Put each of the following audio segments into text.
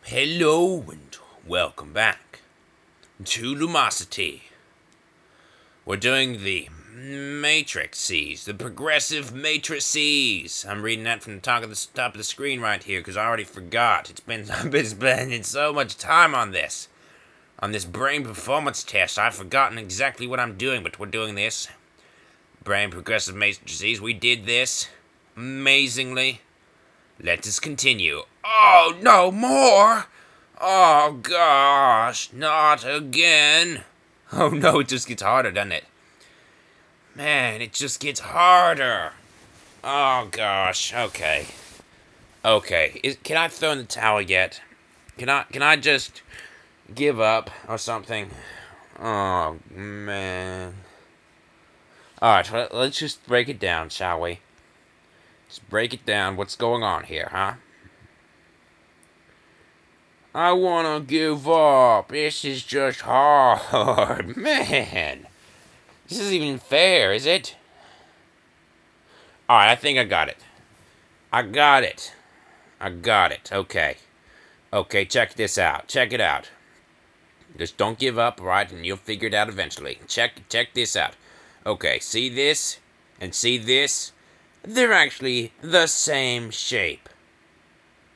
Hello and welcome back to Lumosity. We're doing the Matrices, the progressive Matrices. I'm reading that from the top of the screen right here because I already forgot. I've been spending so much time on this brain performance test. I've forgotten exactly what I'm doing, but we're doing this. Brain progressive Matrices. We did this amazingly. Let us continue. Oh, no more! Oh, gosh, not again. Oh, no, it just gets harder, doesn't it? Man, it just gets harder. Oh, gosh, okay. Okay, can I throw in the towel yet? Can I just give up or something? Oh, man. Alright, let's just break it down, shall we? Let's break it down. What's going on here, huh? I wanna give up. This is just hard. Man. This isn't even fair, is it? Alright, I think I got it. I got it. Okay. Okay, check this out. Check it out. Just don't give up, right? And you'll figure it out eventually. Check this out. Okay, see this? And see this? They're actually the same shape.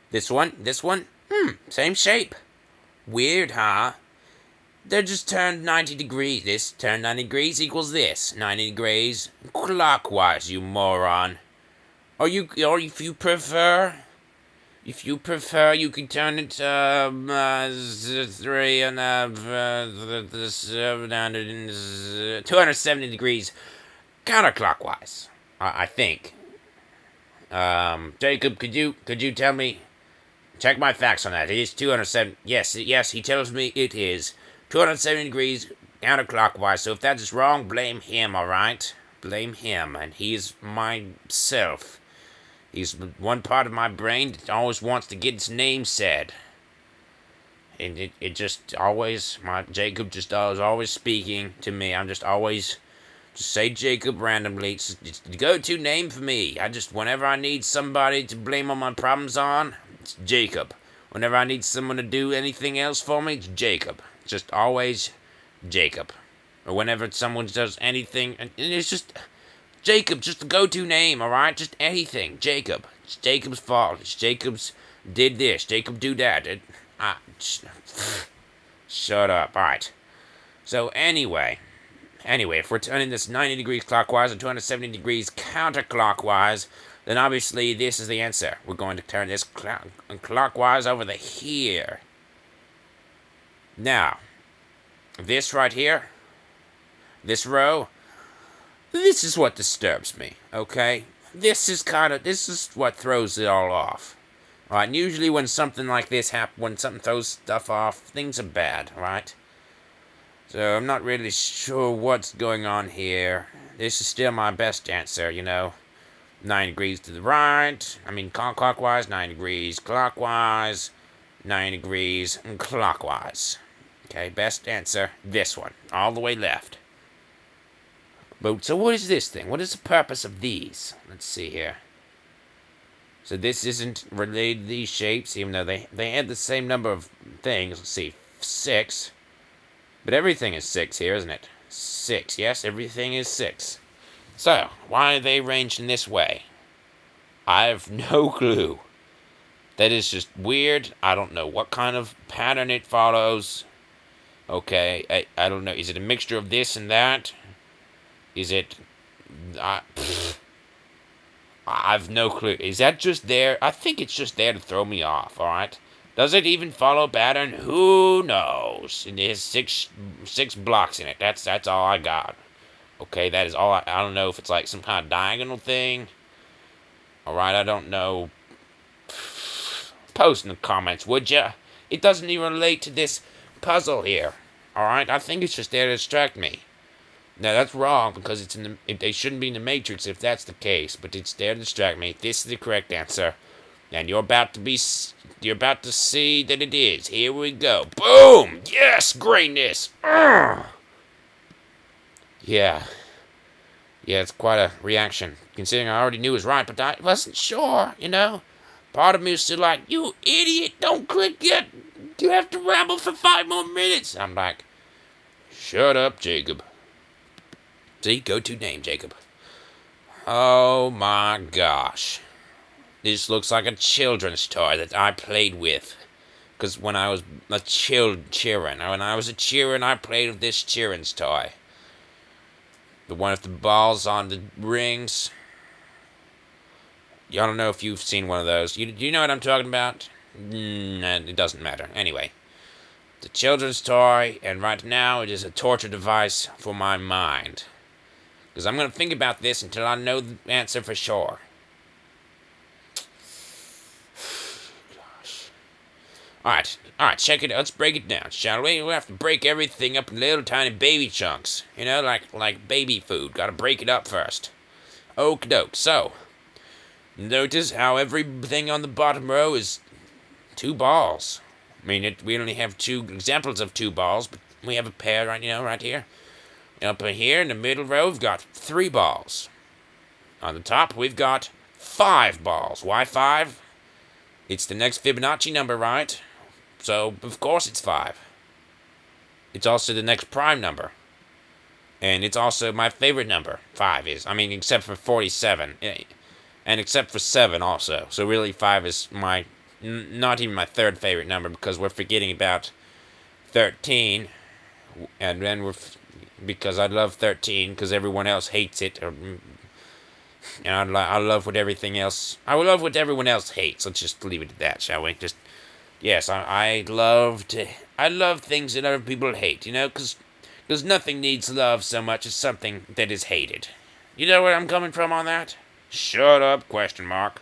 This one? Same shape. Weird, huh? They're just turned 90 degrees. This turned 90 degrees equals this. 90 degrees clockwise, you moron. Or if you prefer, you can turn it 270 degrees counterclockwise. I think. Jacob, could you tell me? Check my facts on that. It is 270. Yes, he tells me it is 270 degrees counterclockwise. So if that is wrong, blame him, alright? Blame him. And he's myself. He's one part of my brain that always wants to get its name said. And it just always, Jacob just is always speaking to me. I'm just always, just say Jacob randomly. It's the go-to name for me. Whenever I need somebody to blame all my problems on, it's Jacob. Whenever I need someone to do anything else for me, it's Jacob. Just always Jacob. Or whenever someone does anything, and it's just Jacob, just the go-to name, alright? Just anything. Jacob. It's Jacob's fault. It's Jacob's did this. Jacob do that. Shut up. Alright. So anyway, if we're turning this 90 degrees clockwise and 270 degrees counterclockwise, then obviously this is the answer. We're going to turn this clockwise over the here. Now, this right here, this row, this is what disturbs me, okay? This is what throws it all off. All right, and usually when something like this happens, when something throws stuff off, things are bad, right? So I'm not really sure what's going on here. This is still my best answer, 9 degrees to the right. Clockwise, 9 degrees clockwise, 9 degrees clockwise. Okay, best answer, this one, all the way left. But, so what is this thing? What is the purpose of these? Let's see here. So this isn't related to these shapes, even though they had the same number of things. Let's see, 6. But everything is 6 here, isn't it? 6, yes, everything is 6. So, why are they arranged in this way? I have no clue. That is just weird. I don't know what kind of pattern it follows. Okay, I don't know. Is it a mixture of this and that? Is it... I've no clue. Is that just there? I think it's just there to throw me off, alright? Does it even follow pattern? Who knows? It has six blocks in it. That's all I got. Okay, that is all. I don't know if it's like some kind of diagonal thing. Alright, I don't know. Post in the comments, would ya? It doesn't even relate to this puzzle here. Alright, I think it's just there to distract me. Now, that's wrong, because they shouldn't be in the Matrix if that's the case, but it's there to distract me. This is the correct answer. And you're about to see that it is. Here we go. Boom! Yes! Greatness! Urgh! Yeah, it's quite a reaction, considering I already knew it was right, but I wasn't sure, Part of me was still like, you idiot, don't click yet. ramble for 5 more minutes. I'm like, shut up, Jacob. See, go-to name, Jacob. Oh my gosh. This looks like a children's toy that I played with. Because when I was a children, I played with this children's toy. The one with the balls on the rings. Y'all don't know if you've seen one of those. Do you know what I'm talking about? It doesn't matter. Anyway. The children's toy, and right now it is a torture device for my mind. Because I'm going to think about this until I know the answer for sure. Gosh. Alright, check it out. Let's break it down, shall we? We'll have to break everything up in little tiny baby chunks. You know, like baby food. Gotta break it up first. Okie doke. So, notice how everything on the bottom row is 2 balls. I mean, we only have 2 examples of 2 balls, but we have a pair right here. Up here in the middle row, we've got 3 balls. On the top, we've got 5 balls. Why 5? It's the next Fibonacci number, right? So, of course it's 5. It's also the next prime number. And it's also my favorite number. 5 is. I mean, except for 47. And except for 7 also. So really 5 is my... not even my 3rd favorite number, because we're forgetting about 13. And then because I love 13, because everyone else hates it. And I love what everything else... I love what everyone else hates. Let's just leave it at that, shall we? Yes, I love things that other people hate, you know, because nothing needs love so much as something that is hated. You know where I'm coming from on that? Shut up, question mark.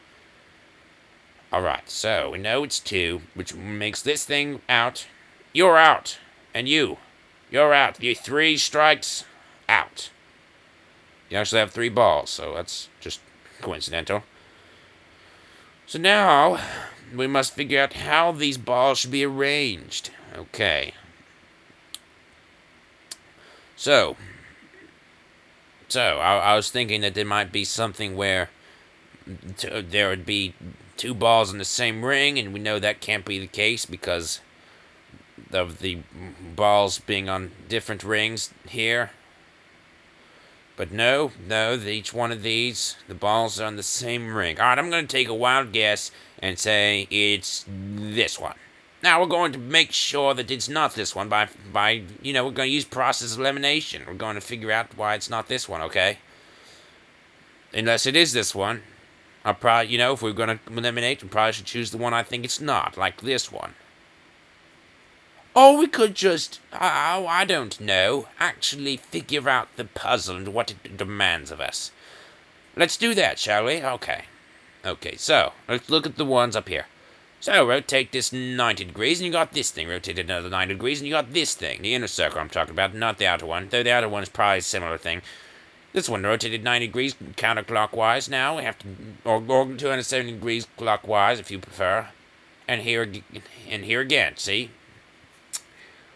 Alright, so we know it's 2, which makes this thing out. You're out. And you're out. You 3 strikes, out. You actually have 3 balls, so that's just coincidental. So now, we must figure out how these balls should be arranged. Okay. So I was thinking that there might be something where there would be 2 balls in the same ring, and we know that can't be the case because of the balls being on different rings here. But no, each one of these, the balls are on the same ring. Alright, I'm going to take a wild guess and say it's this one. Now, we're going to make sure that it's not this one by we're going to use process elimination. We're going to figure out why it's not this one, okay? Unless it is this one. I'll probably, if we're going to eliminate, we probably should choose the one I think it's not, like this one. Or we could just, I don't know, actually figure out the puzzle and what it demands of us. Let's do that, shall we? Okay, so, let's look at the ones up here. So, rotate this 90 degrees, and you got this thing. Rotate it another 90 degrees, and you got this thing. The inner circle I'm talking about, not the outer one. Though the outer one is probably a similar thing. This one rotated 90 degrees counterclockwise now. We have to, or 270 degrees clockwise, if you prefer. And here again, see?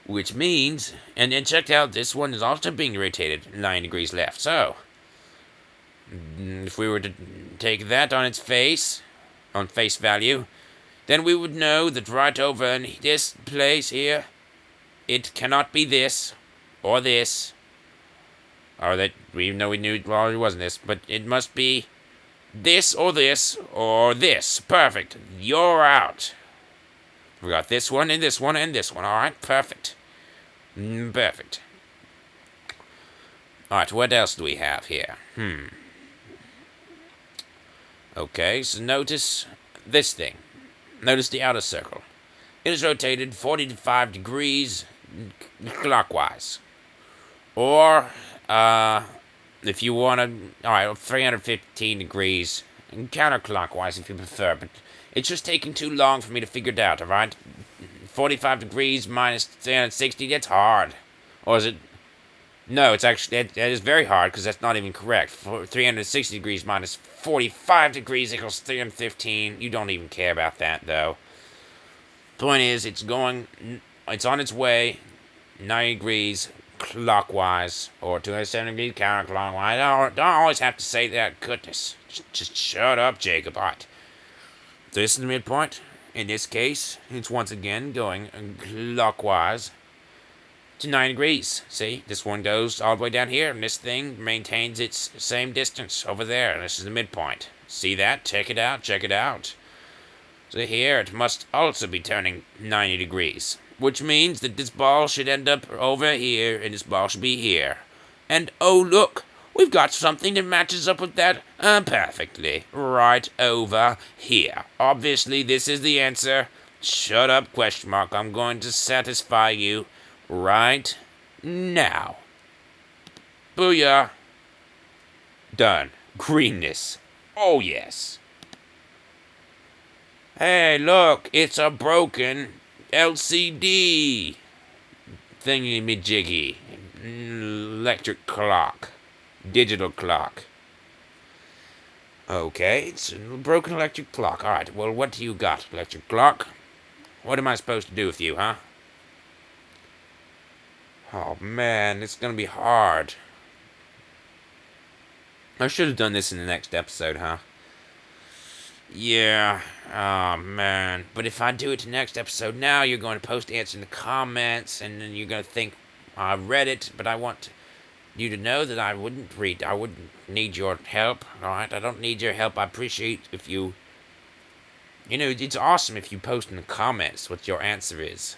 Which means, and then check out, this one is also being rotated 9 degrees left. So, if we were to take that on its face, on face value, then we would know that right over in this place here, it cannot be this, or this, or that, even though we knew, well, it wasn't this, but it must be this, or this, or this. Perfect. You're out. We got this one, and this one, and this one. Alright, perfect. Perfect. Alright, what else do we have here? Okay, so notice this thing. Notice the outer circle. It is rotated 45 degrees clockwise. Or, if you want to, alright, 315 degrees counterclockwise if you prefer, but it's just taking too long for me to figure it out, alright? 45 degrees minus 360, that's hard. Or is it? No, it's actually, that is very hard, because that's not even correct. 360 degrees minus 45 degrees equals 315. You don't even care about that, though. Point is, it's on its way 90 degrees clockwise, or 270 degrees counterclockwise. Don't always have to say that. Goodness. Just shut up, Jacob. All right. So this is the midpoint. In this case, it's once again going clockwise to 9 degrees. See, this one goes all the way down here, and this thing maintains its same distance over there, and this is the midpoint. See that? Check it out, check it out. So here, it must also be turning 90 degrees, which means that this ball should end up over here, and this ball should be here. And oh look, we've got something that matches up with that perfectly, right over here. Obviously, this is the answer. Shut up, question mark. I'm going to satisfy you right now. Booyah. Done. Greenness. Oh, yes. Hey, look, it's a broken LCD thingy-majiggy. Electric clock. Digital clock. Okay, it's a broken electric clock. Alright, well, what do you got, electric clock? What am I supposed to do with you, huh? Oh, man, it's gonna be hard. I should have done this in the next episode, huh? Yeah. Oh, man. But if I do it the next episode now, you're going to post answer in the comments, and then you're going to think I read it, but I want you to know that I wouldn't need your help, alright? I don't need your help. I appreciate if you... it's awesome if you post in the comments what your answer is.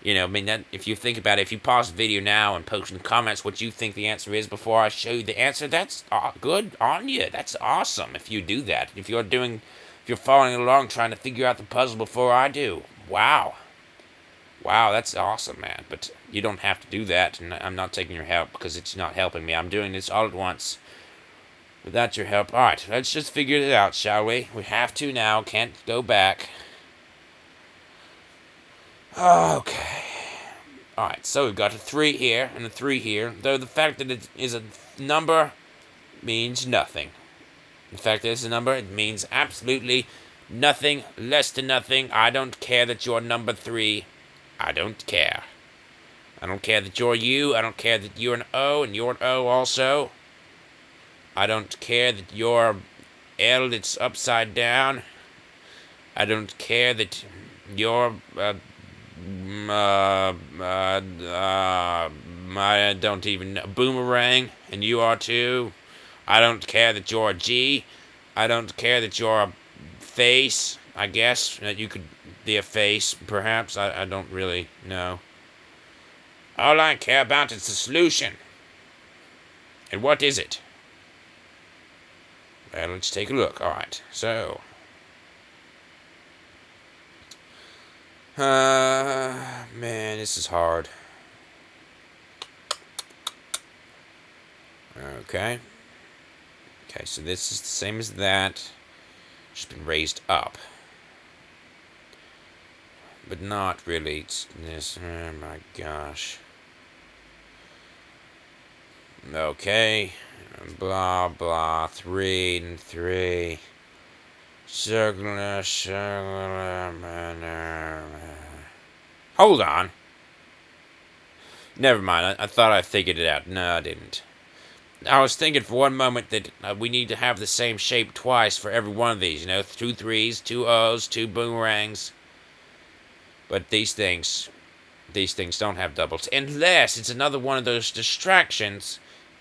That if you think about it, if you pause the video now and post in the comments what you think the answer is before I show you the answer, that's good on you. That's awesome if you do that. If you're following along trying to figure out the puzzle before I do. Wow. Wow, that's awesome, man. But you don't have to do that, and I'm not taking your help because it's not helping me. I'm doing this all at once without your help. Alright, let's just figure it out, shall we? We have to now. Can't go back. Okay. Alright, so we've got a 3 here and a 3 here, though the fact that it is a number means nothing. The fact that it's a number, it means absolutely nothing, less than nothing. I don't care that you're number 3. I don't care. I don't care that you're you. I don't care that you're an O and you're an O also. I don't care that you're L that's upside down. I don't care that you're... I don't even know. Boomerang, and you are too. I don't care that you're a G. I don't care that you're a face. I guess that you could be a face, perhaps. I don't really know. All I care about is the solution. And what is it? Well, let's take a look. Alright, so... man, this is hard. Okay. Okay, so this is the same as that. Just been raised up. But not really. It's this. Oh my gosh. Okay. Blah, blah. 3 and 3. Circular. Hold on. Never mind. I thought I figured it out. No, I didn't. I was thinking for one moment that we need to have the same shape twice for every one of these. 2 3s, 2 O's, 2 boomerangs. But these things don't have doubles. Unless it's another one of those distractions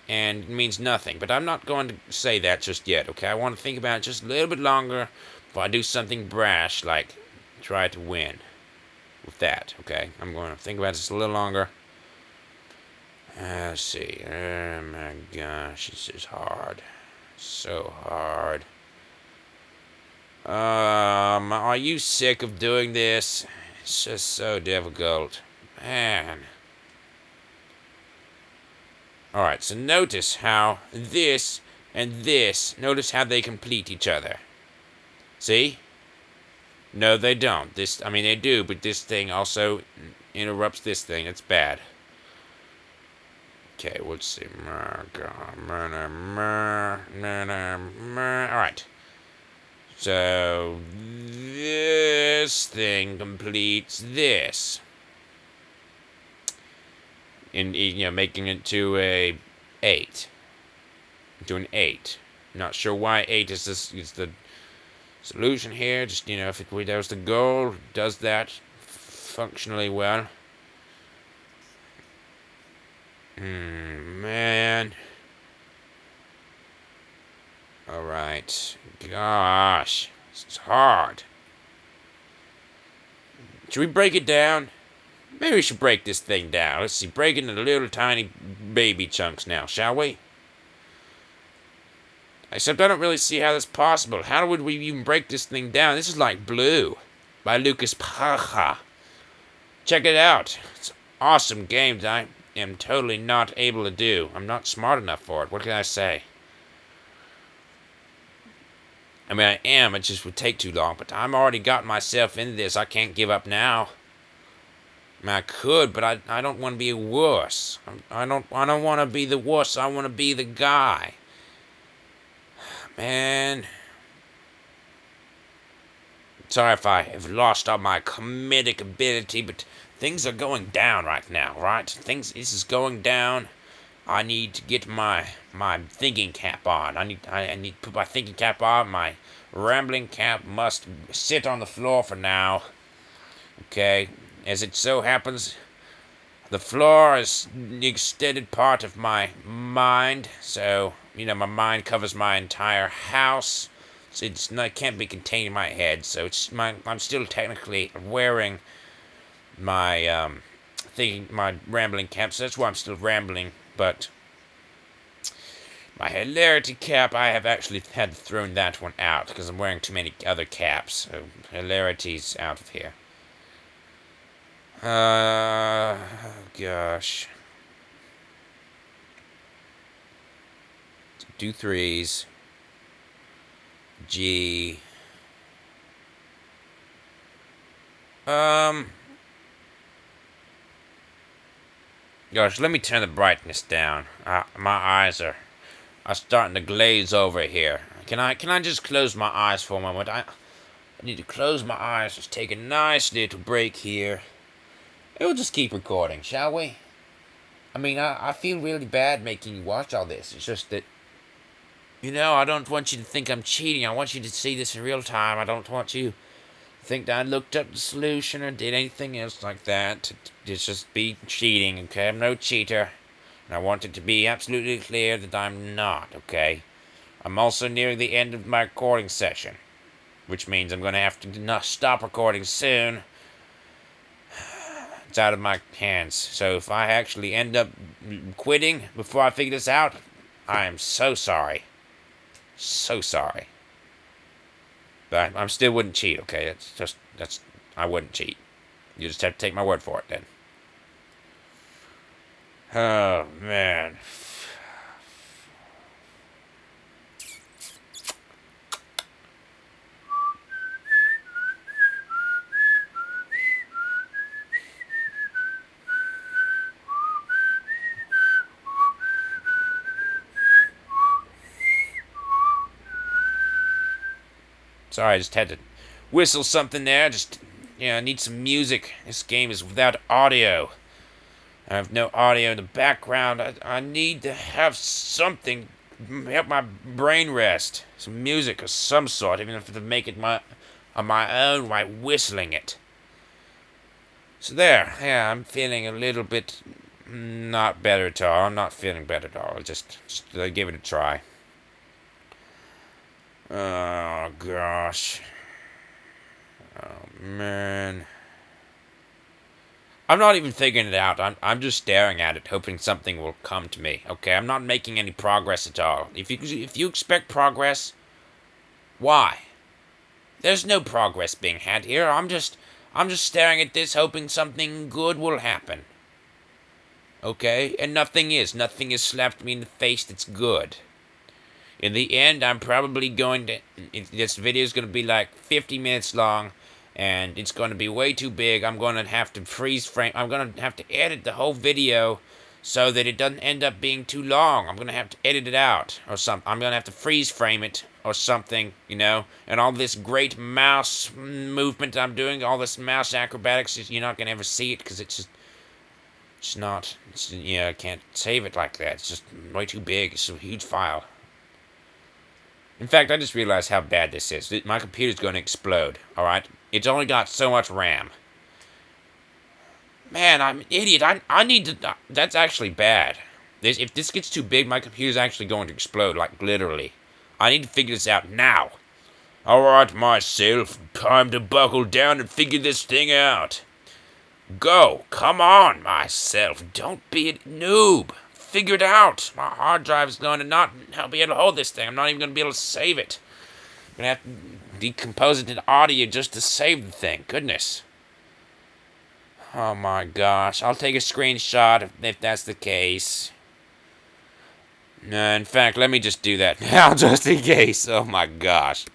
and it means nothing. But I'm not going to say that just yet, okay? I want to think about it just a little bit longer before I do something brash like try to win with that, okay? I'm going to think about it just a little longer. Let's see. Oh my gosh, this is hard. So hard. Are you sick of doing this? It's just so difficult. Man. Alright, so notice how this and this, notice how they complete each other. See? No, they don't. They do, but this thing also interrupts this thing. It's bad. Okay, let's see. Alright. So, this thing completes this. And, making it to a 8. To an 8. Not sure why 8 is the solution here. Just, if that was the goal, does that functionally well. Man. Alright. Gosh. This is hard. Should we break it down? Maybe we should break this thing down. Let's see. Break it into little tiny baby chunks now, shall we? Except I don't really see how that's possible. How would we even break this thing down? This is like Blue by Lucas Paja. Check it out. It's an awesome game that I am totally not able to do. I'm not smart enough for it. What can I say? I mean, I am. It just would take too long. But I'm already got myself into this. I can't give up now. I mean, I could, but I don't want to be worse. I don't want to be the worst. I want to be the guy. Man. Sorry if I have lost all my comedic ability, but things are going down right now, right? This is going down. I need to get my thinking cap on. I need to put my thinking cap on. My rambling cap must sit on the floor for now. Okay? As it so happens, the floor is the extended part of my mind. So, my mind covers my entire house. So it can't be contained in my head. So I'm still technically wearing my my rambling cap. So that's why I'm still rambling. But my hilarity cap, I have actually had thrown that one out because I'm wearing too many other caps. So hilarity's out of here. Gosh. Do threes. G. Gosh, let me turn the brightness down. My eyes are starting to glaze over here. Can I just close my eyes for a moment? I need to close my eyes. Just take a nice little break here. We'll just keep recording, shall we? I mean, I feel really bad making you watch all this. It's just that, I don't want you to think I'm cheating. I want you to see this in real time. I don't want you to think that I looked up the solution or did anything else like that. It's just be cheating, okay? I'm no cheater. And I want it to be absolutely clear that I'm not, okay? I'm also nearing the end of my recording session, which means I'm going to have to stop recording soon. It's out of my hands. So if I actually end up quitting before I figure this out, I am so sorry. So sorry. But I still wouldn't cheat, okay? I wouldn't cheat. You just have to take my word for it then. Oh, man. Sorry, I just had to whistle something there. I need some music. This game is without audio. I have no audio in the background. I need to have something to help my brain rest. Some music of some sort, even if to make it on my own by whistling it. So there. Yeah, I'm feeling a little bit not better at all. I'm not feeling better at all. Just give it a try. Oh, gosh. Oh, man. I'm not even figuring it out. I'm just staring at it, hoping something will come to me. Okay, I'm not making any progress at all. If you expect progress, why? There's no progress being had here. I'm just staring at this, hoping something good will happen. Okay, and nothing is. Nothing has slapped me in the face that's good. In the end, I'm probably going to... This video is going to be like 50 minutes long, and it's going to be way too big. I'm going to have to freeze frame... I'm going to have to edit the whole video so that it doesn't end up being too long. I'm going to have to edit it out or something. I'm going to have to freeze frame it or something, And all this great mouse movement I'm doing, all this mouse acrobatics, you're not going to ever see it because it's not... I can't save it like that. It's just way too big. It's a huge file. In fact, I just realized how bad this is. My computer's going to explode, alright? It's only got so much RAM. Man, I'm an idiot. I need to... That's actually bad. If this gets too big, my computer's actually going to explode, like, literally. I need to figure this out now. Alright, myself. Time to buckle down and figure this thing out. Go. Come on, myself. Don't be a noob. Figure it out. My hard drive is going to not be able to hold this thing. I'm not even going to be able to save it. I'm going to have to decompose it into audio just to save the thing. Goodness. Oh my gosh. I'll take a screenshot if that's the case. In fact, let me just do that now just in case. Oh my gosh.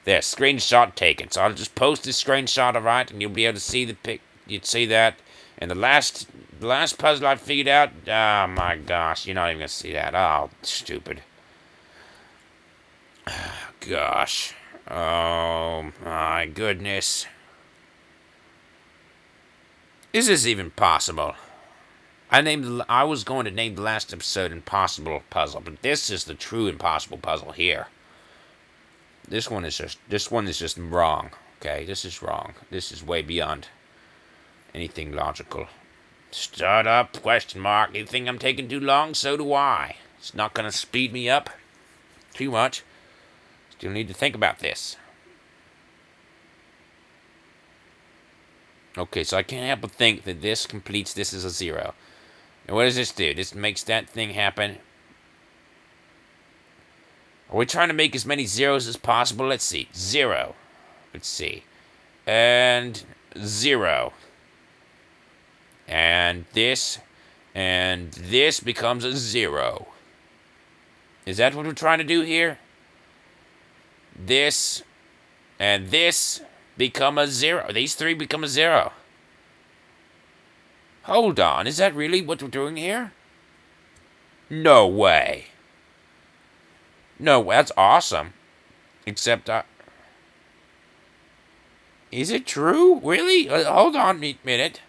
There, screenshot taken. So I'll just post this screenshot, alright? And you'll be able to see the pic. You'd see that. And the last puzzle I figured out. Oh my gosh. You're not even going to see that. Oh, stupid. Gosh. Oh my goodness. Is this even possible? I was going to name the last episode Impossible Puzzle, but this is the true impossible puzzle here. This one is just wrong. Okay, this is wrong. This is way beyond anything logical. Start up? Question mark. You think I'm taking too long? So do I. It's not gonna speed me up too much. Still need to think about this. Okay, so I can't help but think that this completes this as a 0. And what does this do? This makes that thing happen. Are we trying to make as many zeros as possible? Let's see. 0. Let's see. And 0. And this becomes a 0. Is that what we're trying to do here? This and this become a 0. These three become a 0. Hold on, is that really what we're doing here? No way. No, that's awesome. Except is it true? Really? Hold on a minute.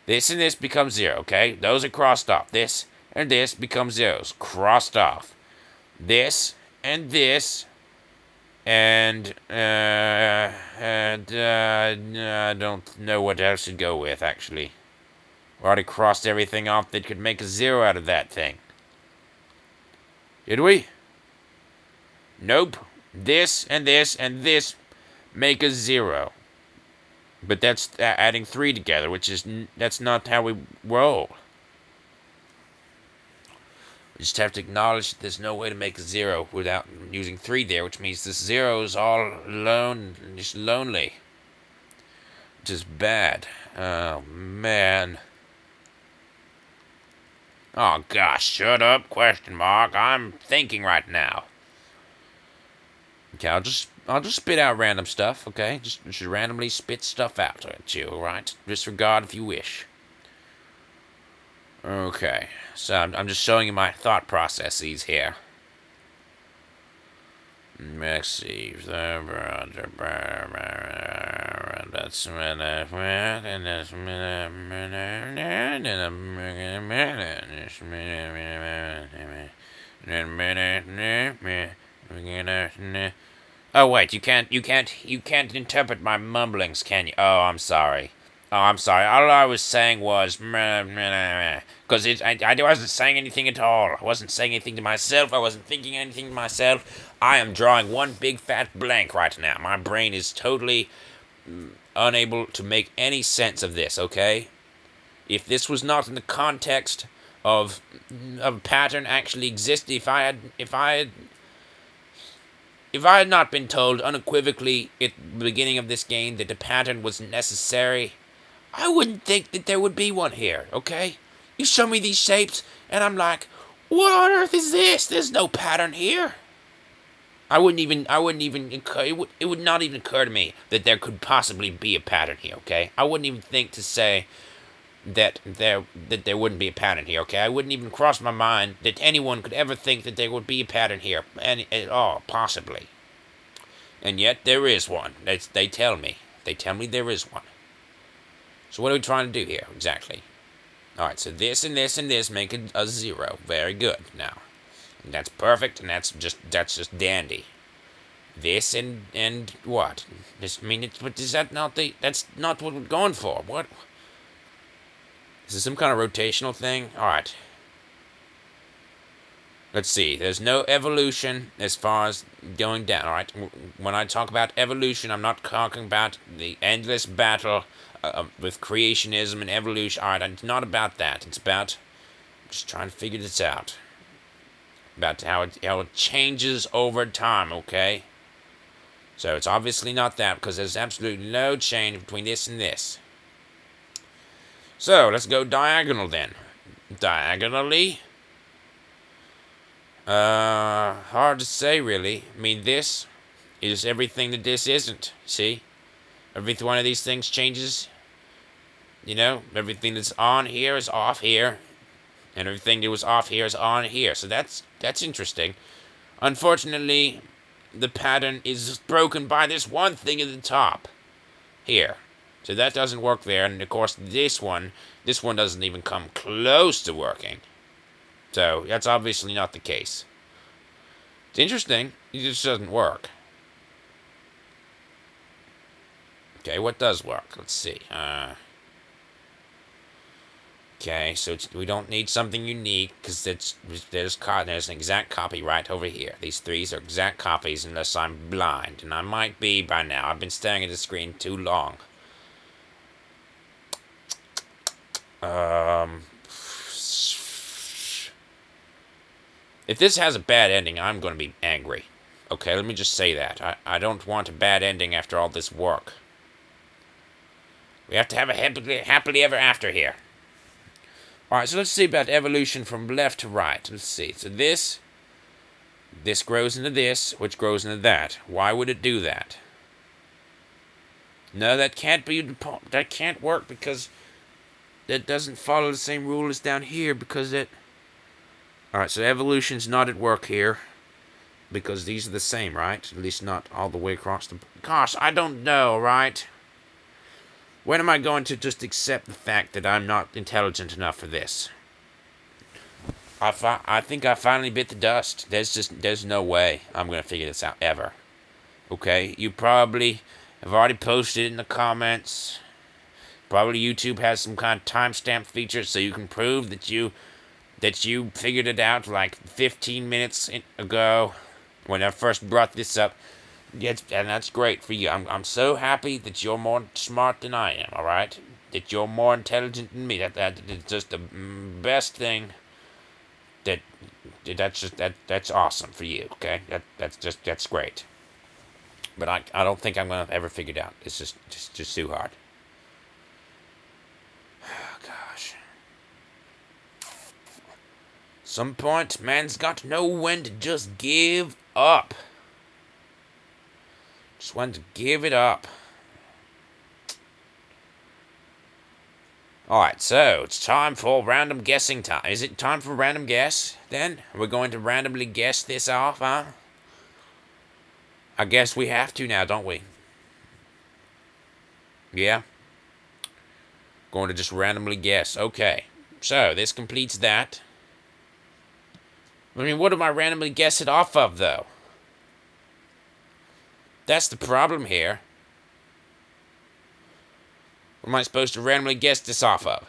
This and this become 0, okay? Those are crossed off. This and this become zeros. Crossed off. This and this. And I don't know what else to go with, actually. We already crossed everything off that could make a 0 out of that thing. Did we? Nope. This and this and this make a 0. But that's adding 3 together, that's not how we roll. We just have to acknowledge that there's no way to make a 0 without using 3 there, which means this 0 is all alone, just lonely. Which is bad. Oh, man. Oh, gosh, shut up, question mark. I'm thinking right now. Okay, I'll just spit out random stuff, okay? Just randomly spit stuff out at you, alright? Disregard if you wish. Okay, so I'm just showing you my thought processes here. Let's see. Oh wait, you can't interpret my mumblings, can you? Oh, I'm sorry. All I was saying was because I wasn't saying anything at all. I wasn't saying anything to myself. I wasn't thinking anything to myself. I am drawing one big fat blank right now. My brain is totally unable to make any sense of this. Okay, if this was not in the context of a pattern actually existing, if I had not been told unequivocally at the beginning of this game that the pattern was necessary, I wouldn't think that there would be one here, okay? You show me these shapes, and I'm like, what on earth is this? There's no pattern here. It would not even occur to me that there could possibly be a pattern here, okay? I wouldn't even think to say that there wouldn't be a pattern here, okay? I wouldn't even cross my mind that anyone could ever think that there would be a pattern here, at all, possibly. And yet, there is one. They tell me. They tell me there is one. So what are we trying to do here, exactly? Alright, so this and this and this make it a 0. Very good. Now, And that's perfect, and that's just dandy. This and what? This, I mean, but is that not that's not what we're going for. What? Is this some kind of rotational thing? Alright. Let's see. There's no evolution as far as going down, alright? When I talk about evolution, I'm not talking about the endless battle with creationism and evolution. Alright, it's not about that. It's about just trying to figure this out. About how it changes over time, okay? So it's obviously not that, because there's absolutely no change between this and this. So, let's go diagonal then. Diagonally. Hard to say, really. I mean, this is everything that this isn't. See? Every one of these things changes. You know? Everything that's on here is off here. And everything that was off here is on here. So that's interesting. Unfortunately, the pattern is broken by this one thing at the top. Here. So that doesn't work there, and of course this one doesn't even come close to working. So that's obviously not the case. It's interesting, it just doesn't work. Okay, what does work? Let's see. Okay, so we don't need something unique, because there's an exact copy right over here. These threes are exact copies unless I'm blind, and I might be by now. I've been staring at the screen too long. If this has a bad ending, I'm going to be angry. Okay, let me just say that. I don't want a bad ending after all this work. We have to have a happily ever after here. Alright, so let's see about evolution from left to right. Let's see. So this grows into this, which grows into that. Why would it do that? No, that can't work, because that doesn't follow the same rule as down here, because it... Alright, so evolution's not at work here, because these are the same, right? At least not all the way across the... Gosh, I don't know, right? When am I going to just accept the fact that I'm not intelligent enough for this? I think I finally bit the dust. There's no way I'm going to figure this out, ever. Okay, you probably have already posted it in the comments. Probably YouTube has some kind of timestamp feature so you can prove that you figured it out like 15 minutes ago when I first brought this up. Yes, and that's great for you. I'm so happy that you're more smart than I am, alright? That you're more intelligent than me. That is just the best thing. That's awesome for you, okay? That's great. But I don't think I'm gonna ever figure it out. It's just too hard. Oh, gosh. Some point, man's got to know when to just give up. Just when to give it up. Alright, so it's time for random guessing time. Is it time for random guess, then? Are we going to randomly guess this off, huh? I guess we have to now, don't we? Yeah? Going to just randomly guess. Okay. So, this completes that. I mean, what am I randomly guess it off of, though? That's the problem here. What am I supposed to randomly guess this off of?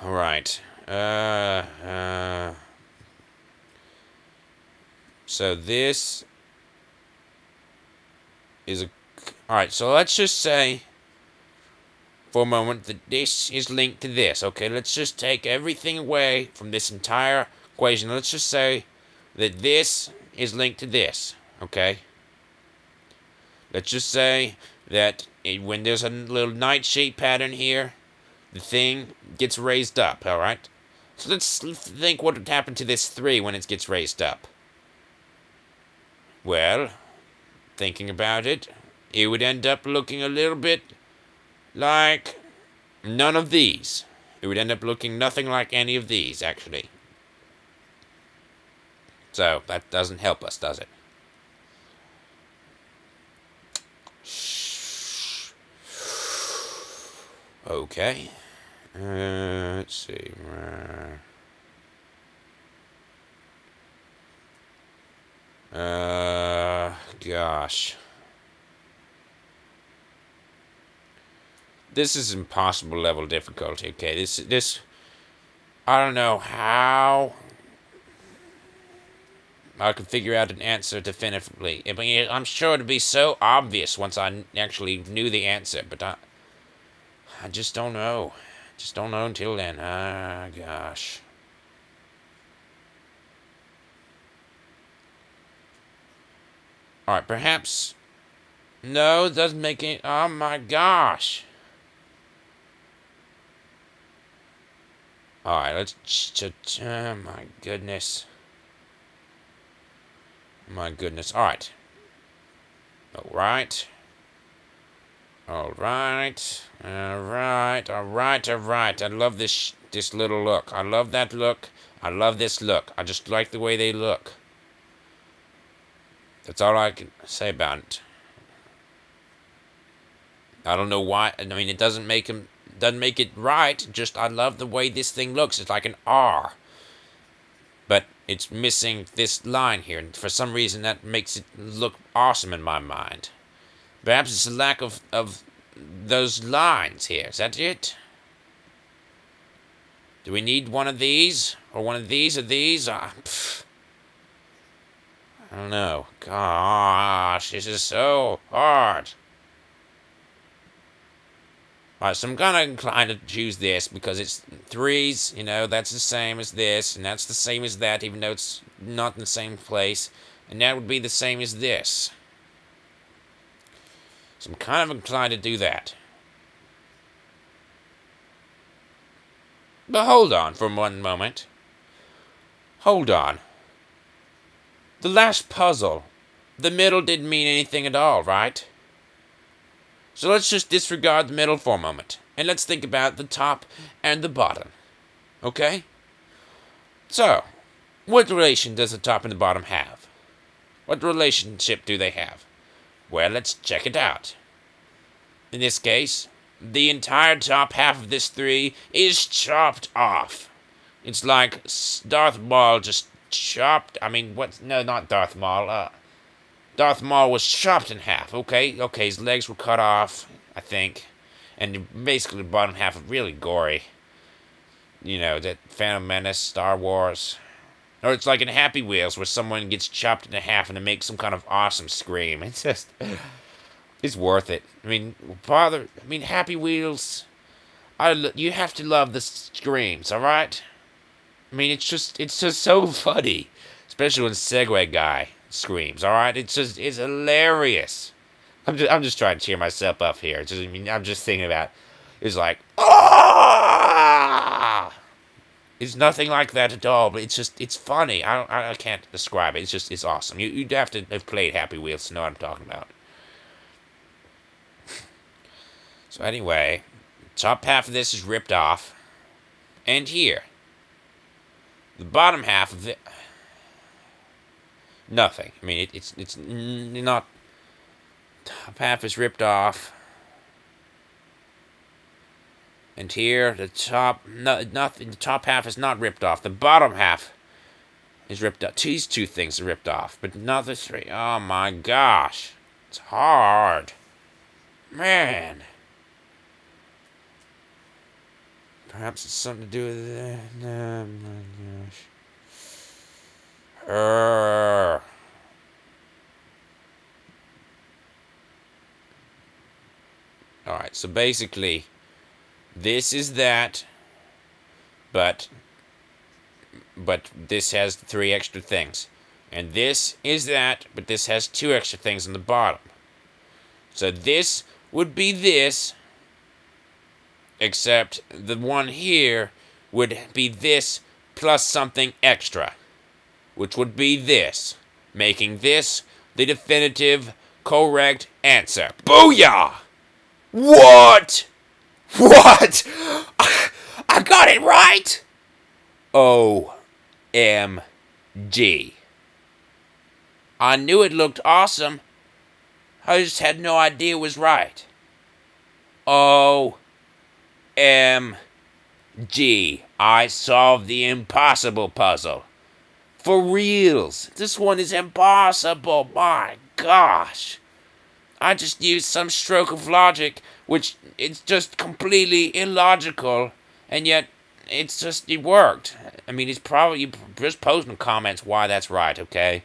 Alright. So this is a... Alright, so let's just say for a moment that this is linked to this. Okay, let's just take everything away from this entire equation. Let's just say that this is linked to this. Okay? Let's just say that when there's a little nightshade pattern here, the thing gets raised up, alright? So let's think what would happen to this 3 when it gets raised up. Well, thinking about it, it would end up looking a little bit like none of these. It would end up looking nothing like any of these, actually. So, that doesn't help us, does it? Okay. Let's see. Gosh. This is impossible level difficulty. Okay, this. I don't know how I could figure out an answer definitively. I mean, I'm sure it'd be so obvious once I actually knew the answer, but I just don't know. Just don't know until then. Ah, gosh. Alright, perhaps. No, it doesn't make any. Oh my gosh. Alright, let's. Oh my goodness. My goodness. Alright. Alright. Alright. Alright. Alright. Alright. I love this little look. I love that look. I love this look. I just like the way they look. That's all I can say about it. I don't know why. I mean, it doesn't make it right. Just I love the way this thing looks. It's like an R, but it's missing this line here, and for some reason that makes it look awesome in my mind. Perhaps it's a lack of those lines here. Is that it? Do we need one of these or one of these or these? I don't know. Gosh, this is so hard. Alright, so I'm kind of inclined to choose this because it's threes, you know, that's the same as this, and that's the same as that, even though it's not in the same place, and that would be the same as this. So I'm kind of inclined to do that. But hold on for one moment. Hold on. The last puzzle, the middle didn't mean anything at all, right? So let's just disregard the middle for a moment, and let's think about the top and the bottom. Okay? So, what relation does the top and the bottom have? What relationship do they have? Well, let's check it out. In this case, the entire top half of this 3 is chopped off. It's like Darth Maul just chopped... I mean, what? No, not Darth Maul. Darth Maul was chopped in half. Okay, his legs were cut off, I think. And basically the bottom half was really gory. You know, that Phantom Menace, Star Wars. Or it's like in Happy Wheels where someone gets chopped in half and it makes some kind of awesome scream. It's just... It's worth it. I mean, Happy Wheels... you have to love the screams, alright? I mean, it's just so funny. Especially when Segway Guy screams, alright? It's hilarious. I'm just trying to cheer myself up here. I'm just thinking about, it's like, ah! It's nothing like that at all, but it's funny. I can't describe it. It's awesome. You'd have to have played Happy Wheels to know what I'm talking about. So anyway, top half of this is ripped off. And here. The bottom half of it, nothing. I mean, it's not. Top half is ripped off, and here the top, nothing. The top half is not ripped off. The bottom half is ripped off. These two things are ripped off, but not the 3. Oh my gosh, it's hard, man. Perhaps it's something to do with that. Oh my gosh. Alright, so basically, this is that, but this has 3 extra things. And this is that, but this has 2 extra things on the bottom. So this would be this, except the one here would be this plus something extra, which would be this, making this the definitive correct answer. Booyah! What? What? I got it right? OMG. I knew it looked awesome. I just had no idea it was right. OMG. I solved the impossible puzzle. For reals. This one is impossible. My gosh. I just used some stroke of logic, which it's just completely illogical, and yet it worked. I mean, it's probably just posting comments why that's right, okay?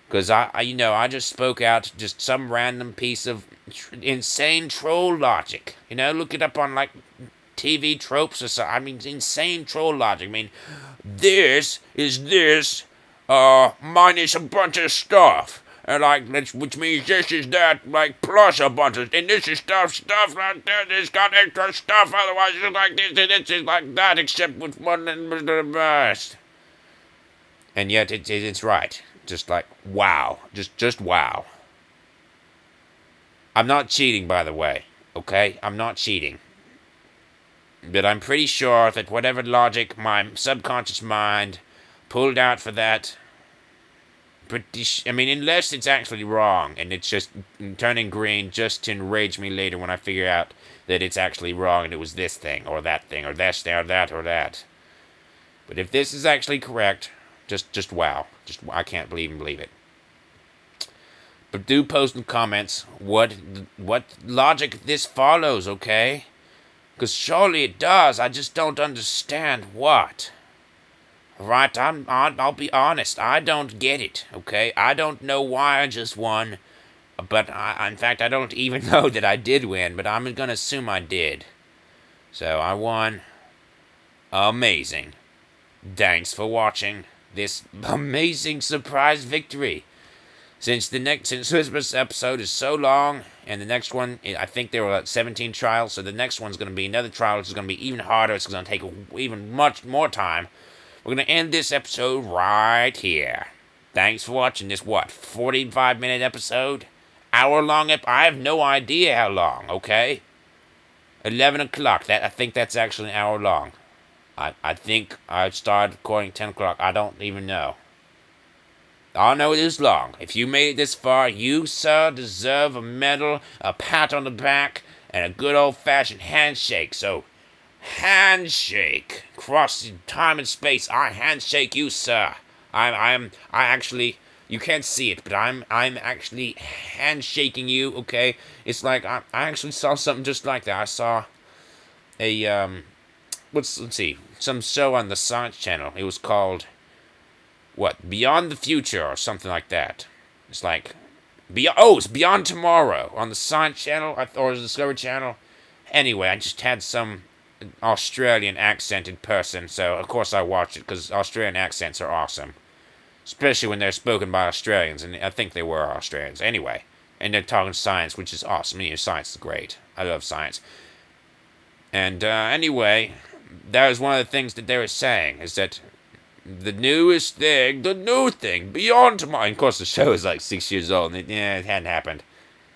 Because I just spoke out just some random piece of insane troll logic. Look it up on like TV tropes or something. I mean, insane troll logic. I mean, this is this, minus a bunch of stuff. And which means this is that, like, plus a bunch of, and this is stuff like that, it's got extra stuff, otherwise it's like this, and this is like that, except with one and the best. And yet, it's right. Just like, wow. Just wow. I'm not cheating, by the way, okay? I'm not cheating. But I'm pretty sure that whatever logic my subconscious mind pulled out for that, unless it's actually wrong, and it's just turning green just to enrage me later when I figure out that it's actually wrong and it was this thing, or that thing, or this thing, or that, or that. But if this is actually correct, just wow. I can't believe it. But do post in comments what logic this follows, okay? Because surely it does, I just don't understand what. Right, I'll be honest, I don't get it, okay? I don't know why I just won, but in fact, I don't even know that I did win, but I'm gonna assume I did. So, I won. Amazing. Thanks for watching this amazing surprise victory. Since this episode is so long, and the next one, I think there were 17 trials, so the next one's gonna be another trial, which is gonna be even harder, it's gonna take even much more time. We're going to end this episode right here. Thanks for watching this, 45-minute episode? Hour-long I have no idea how long, okay? 11 o'clock. I think that's actually an hour long. I think I started recording 10 o'clock. I don't even know. I know it is long. If you made it this far, you, sir, deserve a medal, a pat on the back, and a good old-fashioned handshake. So, handshake. Cross time and space. I handshake you, sir. I actually, you can't see it, but I'm actually handshaking you, okay? It's like, I actually saw something just like that. I saw a, let's see, some show on the Science Channel. It was called, Beyond the Future, or something like that. It's like, it's Beyond Tomorrow, on the Science Channel, or the Discovery Channel. Anyway, I just had some Australian accented person, so of course I watched it, because Australian accents are awesome. Especially when they're spoken by Australians, and I think they were Australians. Anyway, and they're talking science, which is awesome. Science is great. I love science. And anyway, that was one of the things that they were saying, is that the new thing, Beyond Tomorrow. And of course, the show is like 6 years old, and it hadn't happened.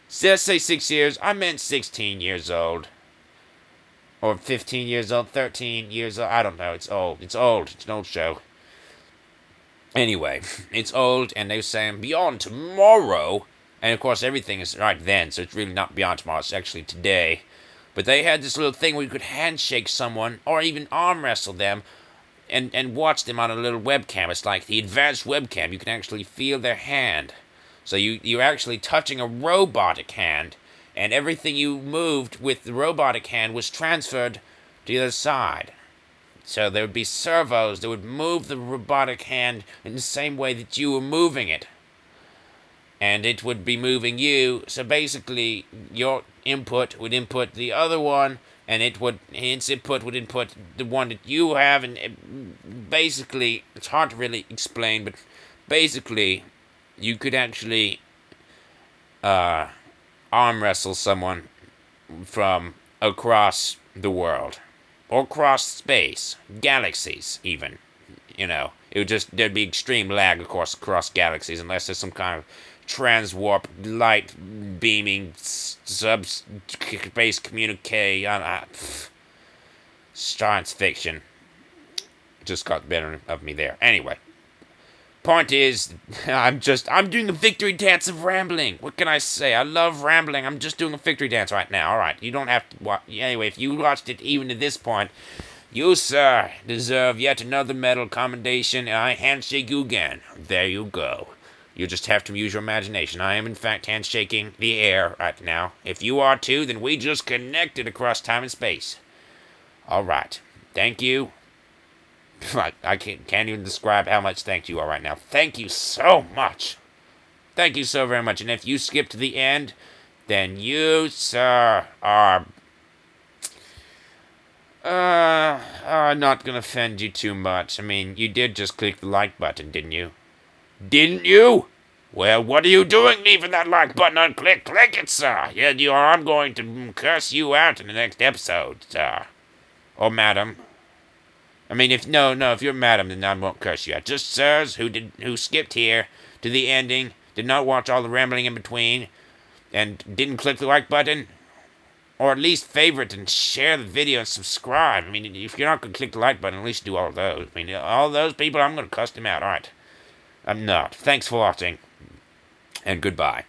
Did I say 6 years? I meant 16 years old. Or 15 years old, 13 years old, I don't know, it's old. It's an old show. Anyway, it's old, and they're saying Beyond Tomorrow, and of course everything is right then, so it's really not Beyond Tomorrow, it's actually today. But they had this little thing where you could handshake someone, or even arm wrestle them, and watch them on a little webcam. It's like the advanced webcam, you can actually feel their hand. So you're actually touching a robotic hand, and everything you moved with the robotic hand was transferred to the other side. So there would be servos that would move the robotic hand in the same way that you were moving it. And it would be moving you. So basically, your input would input the other one, and its input would input the one that you have. And basically, it's hard to really explain, but basically, you could actually arm wrestle someone from across the world, or across space, galaxies even. There'd be extreme lag, of course, across galaxies, unless there's some kind of transwarp, light beaming, subspace communique. Science fiction just got the better of me there. Anyway, Point is, I'm doing a victory dance of rambling. What can I say? I love rambling. I'm just doing a victory dance right now. All right, you don't have to watch. Anyway, if you watched it even to this point, you, sir, deserve yet another medal commendation, and I handshake you again. There you go. You just have to use your imagination. I am, in fact, handshaking the air right now. If you are too, then we just connected across time and space. All right. Thank you. I can't even describe how much thank you are right now. Thank you so much. Thank you so very much. And if you skip to the end, then you, sir, are not gonna offend you too much. I mean, you did just click the like button, didn't you? Didn't you? Well, what are you doing leaving that like button unclicked? Click it, sir. Yeah, or I'm going to curse you out in the next episode, sir. Or madam. I mean, if you're madam, then I won't curse you out. Just sirs who skipped here to the ending, did not watch all the rambling in between, and didn't click the like button, or at least favorite and share the video and subscribe. I mean, if you're not going to click the like button, at least do all of those. I mean, all those people, I'm going to cuss them out. All right. I'm not. Thanks for watching, and goodbye.